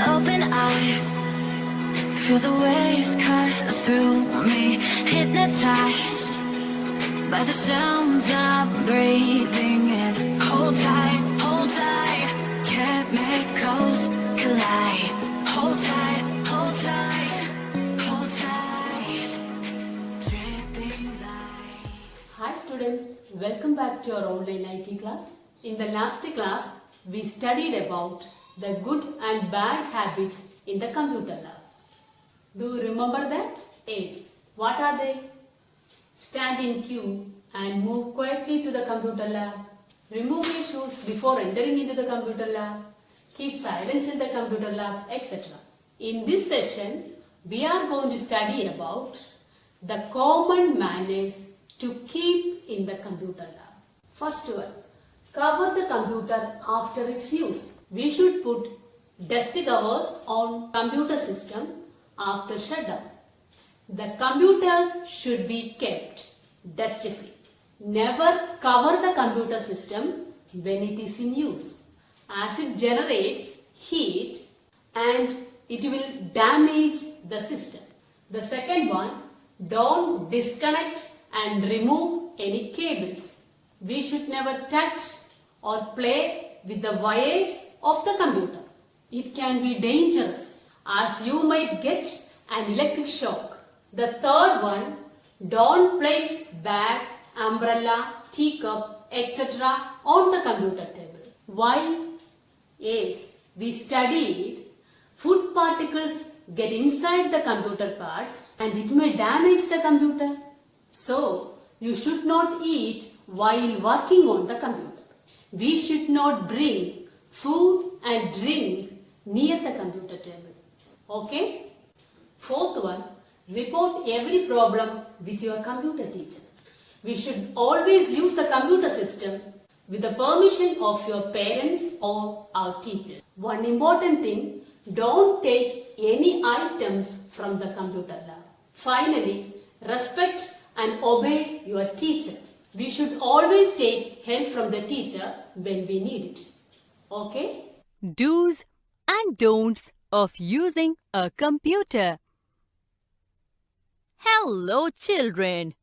open eye, feel the waves cut through me, hypnotized by the sounds I'm breathing in. Hold tight, chemicals collide. Hold tight, hold tight, hold tight, dripping light. Hi students, welcome back to our online IT class. In the last class, we studied about the good and bad habits in the computer lab. Do you remember that? Yes. What are they? Stand in queue and move quietly to the computer lab. Remove your shoes before entering into the computer lab. Keep silence in the computer lab, etc. In this session, we are going to study about the common manners to keep in the computer lab. First one, cover the computer after its use. We should put dust covers on computer system after shutdown. The computers should be kept dust free. Never cover the computer system when it is in use, as it generates heat and it will damage the system. The second one, don't disconnect and remove any cables. We should never touch or play with the wires of the computer. It can be dangerous as you might get an electric shock. The third one, don't place bag, umbrella, teacup, etc. on the computer table. Why? Yes, we studied food particles get inside the computer parts and it may damage the computer. So, you should not eat while working on the computer. We should not bring food and drink near the computer table. Okay? Fourth one, report every problem with your computer teacher. We should always use the computer system with the permission of your parents or our teacher. One important thing, don't take any items from the computer lab. Finally, respect and obey your teacher. We should always take help from the teacher when we need it. Okay? Do's and don'ts of using a computer. Hello children,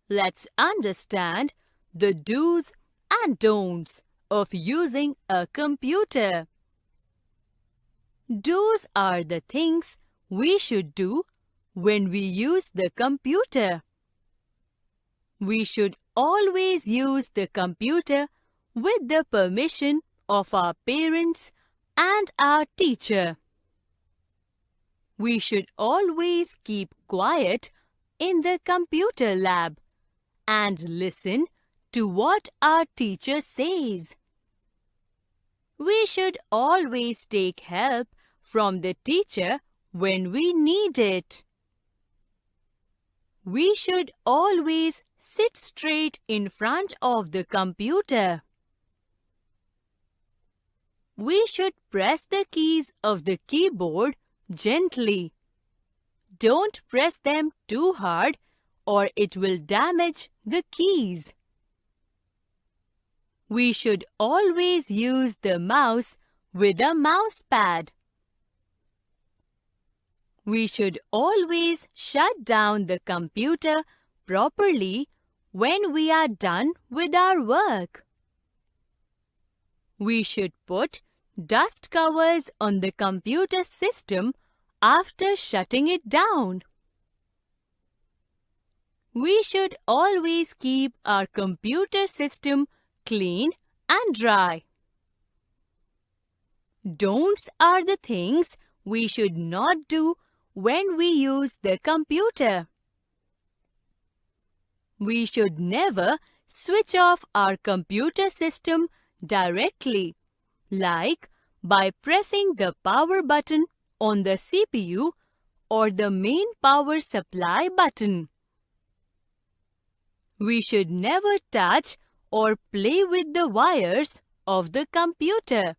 let's understand the do's and don'ts of using a computer. Do's are the things we should do when we use the computer. We should always use the computer with the permission of our parents and our teacher. We should always keep quiet in the computer lab and listen to what our teacher says. We should always take help from the teacher when we need it. We should always sit straight in front of the computer. We should press the keys of the keyboard gently. Don't press them too hard or it will damage the keys. We should always use the mouse with a mouse pad. We should always shut down the computer properly when we are done with our work. We should put dust covers on the computer system after shutting it down. We should always keep our computer system clean and dry. Don'ts are the things we should not do when we use the computer. We should never switch off our computer system directly, like by pressing the power button on the CPU or the main power supply button. We should never touch or play with the wires of the computer.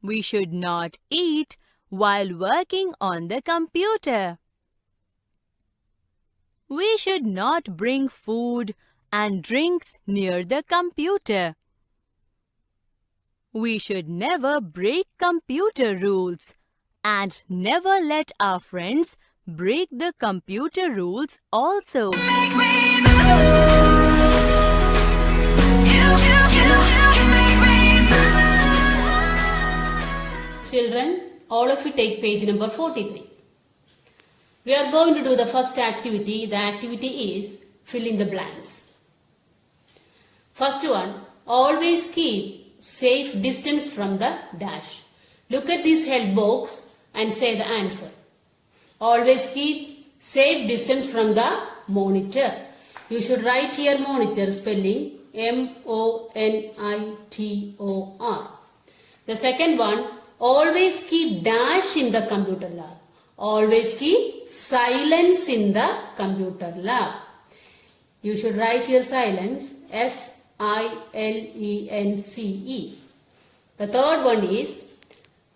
We should not eat while working on the computer. We should not bring food and drinks near the computer. We should never break computer rules and never let our friends break the computer rules also. Make me believe. You make me believe. Children, all of you take page number 43. We are going to do the first activity. The activity is fill in the blanks. First one, always keep safe distance from the dash. Look at this help box and say the answer. Always keep safe distance from the monitor. You should write here monitor spelling M-O-N-I-T-O-R. The second one, always keep dash in the computer lab. Always keep silence in the computer lab. You should write here silence S-I-L-E-N-C-E. The third one is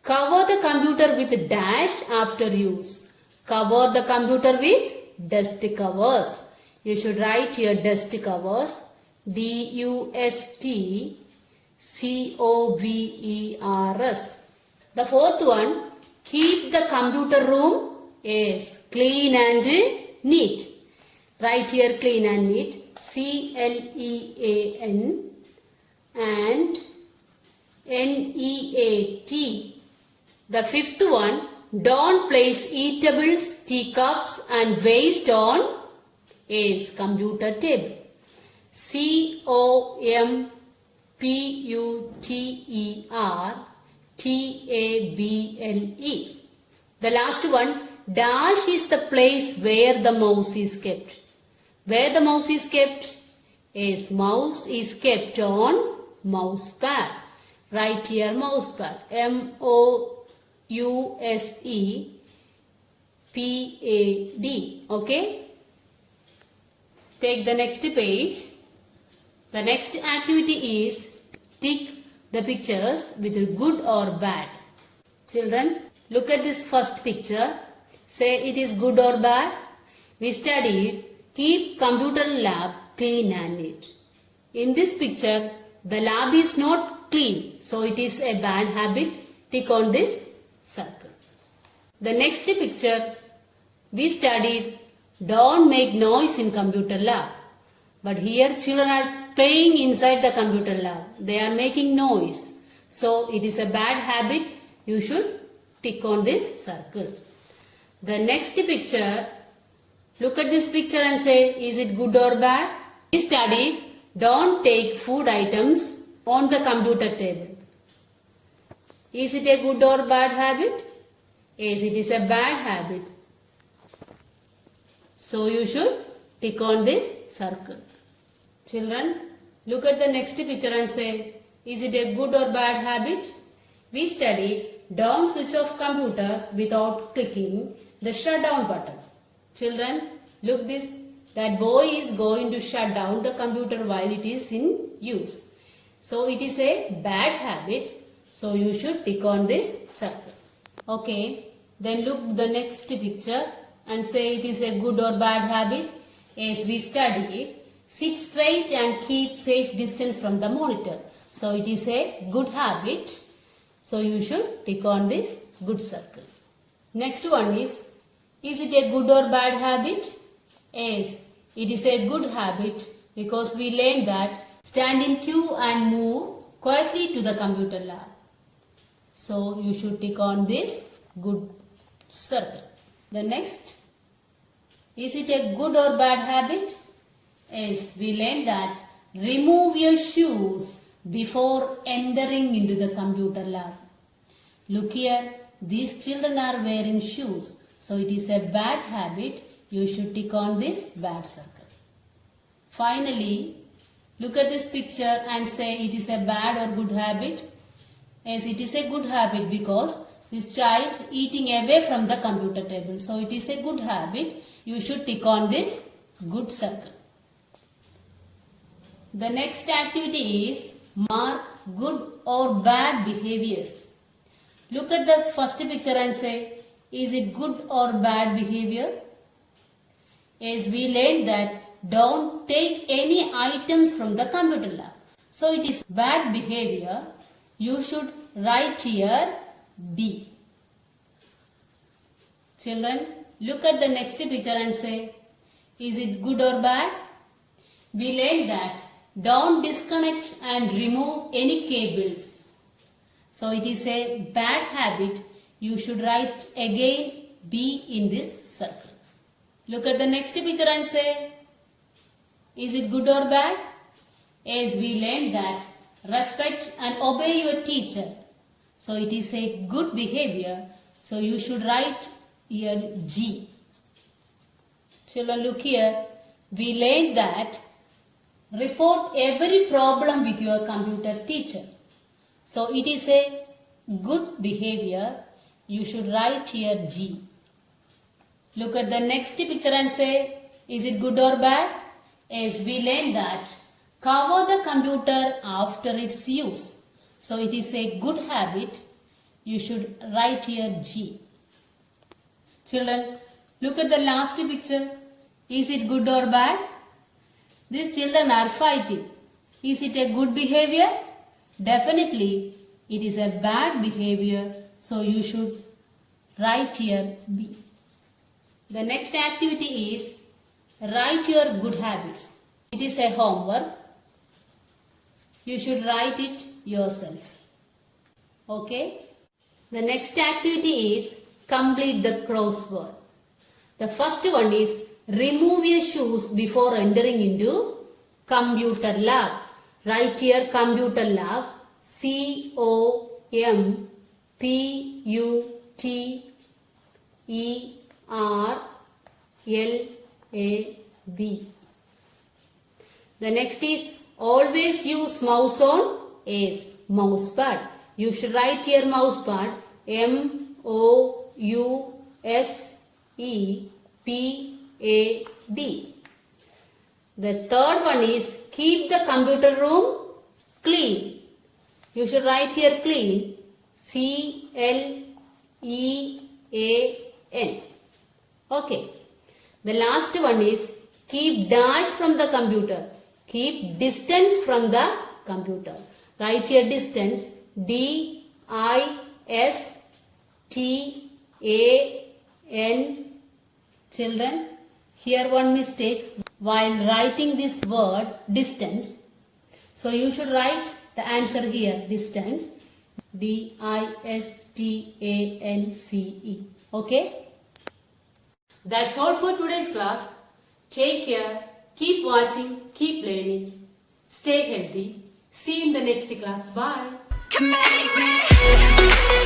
cover the computer with dash after use. Cover the computer with dust covers. You should write here dust covers D-U-S-T-C-O-V-E-R-S. The fourth one, keep the computer room is clean and neat. Write here clean and neat C-L-E-A-N and N-E-A-T. The fifth one, don't place eatables, teacups and waste on is computer table. C-O-M-P-U-T-E-R-T-A-B-L-E. The last one, dash is the place where the mouse is kept. Where the mouse is kept is mouse is kept on mouse pad. Write here mouse pad M-O-U-S-E-P-A-D. Okay. Take the next page. The next activity is tick the pictures with good or bad. Children, look at this first picture. Say it is good or bad. We studied keep computer lab clean and neat. In this picture, the lab is not clean, so it is a bad habit. Tick on this circle. The next picture, we studied don't make noise in computer lab. But here children are playing inside the computer lab. They are making noise. So it is a bad habit. You should tick on this circle. The next picture, look at this picture and say, is it good or bad? We studied, don't take food items on the computer table. Is it a good or bad habit? Yes, it is a bad habit. So you should tick on this circle. Children, look at the next picture and say, is it a good or bad habit? We studied, don't switch off computer without clicking the shutdown button. Children, look this, that boy is going to shut down the computer while it is in use. So it is a bad habit. So you should tick on this circle. Okay, then look the next picture and say it is a good or bad habit. As we studied, sit straight and keep safe distance from the monitor. So it is a good habit. So you should tick on this good circle. Next one is it a good or bad habit? Yes, it is a good habit because we learned that stand in queue and move quietly to the computer lab. So you should tick on this good circle. The next, is it a good or bad habit? Yes, we learned that remove your shoes before entering into the computer lab. Look here, these children are wearing shoes. So it is a bad habit. You should tick on this bad circle. Finally, look at this picture and say it is a bad or good habit. Yes, it is a good habit because this child eating away from the computer table. So it is a good habit. You should tick on this good circle. The next activity is mark good or bad behaviors. Look at the first picture and say, is it good or bad behavior? As we learned that don't take any items from the computer lab. So it is bad behavior you should write here B. Children, look at the next picture and say, is it good or bad? We learned that don't disconnect and remove any cables. So it is a bad habit. You should write again B in this circle. Look at the next picture and say, is it good or bad? As we learned that respect and obey your teacher. So it is a good behavior. So you should write here G. Children, look here. We learned that report every problem with your computer teacher. So it is a good behavior. You should write here G. Look at the next picture and say, is it good or bad? As we learned that cover the computer after its use. So it is a good habit. You should write here G. Children, look at the last picture. Is it good or bad? These children are fighting. Is it a good behavior? Definitely, it is a bad behavior. So you should write here B. The next activity is write your good habits. It is a homework. You should write it yourself. Okay? The next activity is complete the crossword. The first one is remove your shoes before entering into computer lab. Write here computer lab. COMPUTERLAB. The next is always use mouse on S. Mousepad. You should write here mousepad. MOUSEPAD. The third one is keep the computer room clean. You should write here clean. CLEAN. Okay. The last one is keep dash from the computer. Keep distance from the computer. Write here distance. DISTAN. Children, here one mistake while writing this word distance. So you should write the answer here distance. DISTANCE. Okay? That's all for today's class. Take care. Keep watching. Keep learning. Stay healthy. See you in the next class. Bye. To make me